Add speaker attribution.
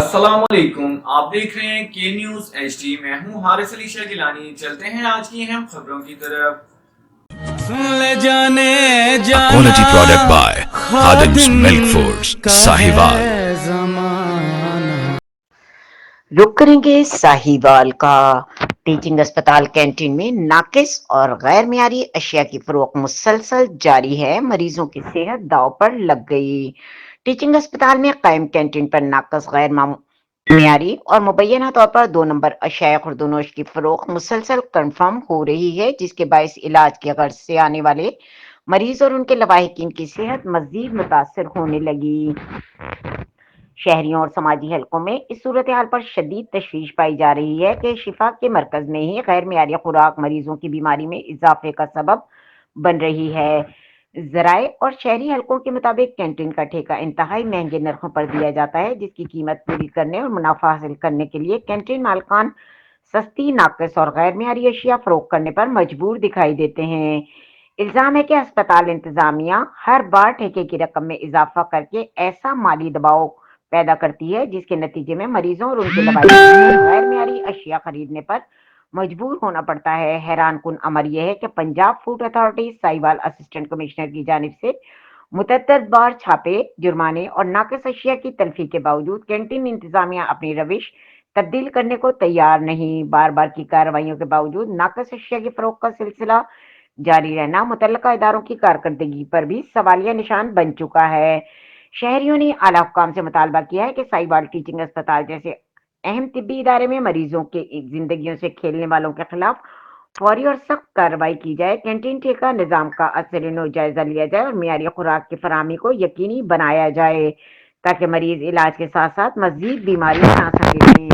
Speaker 1: السلام علیکم، آپ دیکھ رہے ہیں کے نیوز ایچ ڈی۔ میں ہوں حارث علی شاہ گیلانی۔ چلتے ہیں آج کی اہم خبروں کی طرف۔
Speaker 2: Quality product by Khadim's Milk Foods, Sahiwal.
Speaker 3: رخ کریں گے ساہیوال کا۔ ٹیچنگ اسپتال کینٹین میں ناقص اور غیر معیاری اشیاء کی فروخت مسلسل جاری ہے، مریضوں کی صحت داؤ پر لگ گئی۔ ٹیچنگ اسپتال میں قائم کینٹین پر ناقص، غیر معیاری اور مبینہ طور پر 2 نمبر اشیاء خوردونوش کی فروخت مسلسل کنفرم ہو رہی ہے، جس کے باعث علاج کی غرض سے آنے والے مریض اور ان کے لواحقین کی صحت مزید متاثر ہونے لگی۔ شہریوں اور سماجی حلقوں میں اس صورتحال پر شدید تشویش پائی جا رہی ہے کہ شفا کے مرکز میں ہی غیر معیاری خوراک مریضوں کی بیماری میں اضافے کا سبب بن رہی ہے۔ ذرائع اور شہری حلقوں کے مطابق کینٹین کا ٹھیکہ انتہائی مہنگے نرخوں پر دیا جاتا ہے، جس کی قیمت پوری کرنے اور منافع حاصل کرنے کے لیے کینٹین مالکان سستی، ناقص اور غیر معیاری اشیاء فروخت کرنے پر مجبور دکھائی دیتے ہیں۔ الزام ہے کہ ہسپتال انتظامیہ ہر بار ٹھیکے کی رقم میں اضافہ کر کے ایسا مالی دباؤ پیدا کرتی ہے جس کے نتیجے میں مریضوں اور ان کے لواحقین کو غیر معیاری اشیاء خریدنے پر مجبور ہونا پڑتا ہے۔ حیران کن امر یہ ہے کہ Punjab food authority Sahiwal assistant commissioner کی جانب سے متعدد بار چھاپے، جرمانے اور ناقص اشیاء کی تلفی کے باوجود کینٹین انتظامیہ اپنی روش تبدیل کرنے کو تیار نہیں۔ بار بار کی کارروائیوں کے باوجود ناقص اشیاء کی فروخت کا سلسلہ جاری رہنا متعلقہ اداروں کی کارکردگی پر بھی سوالیہ نشان بن چکا ہے۔ شہریوں نے اعلیٰ حکام سے مطالبہ کیا ہے کہ ساہیوال ٹیچنگ اسپتال جیسے اہم طبی ادارے میں مریضوں کے زندگیوں سے کھیلنے والوں کے خلاف فوری اور سخت کارروائی کی جائے، کینٹین ٹھیکہ نظام کا اثر نو جائزہ لیا جائے اور معیاری خوراک کی فراہمی کو یقینی بنایا جائے تاکہ مریض علاج کے ساتھ ساتھ مزید بیماریاں نہ سکیں۔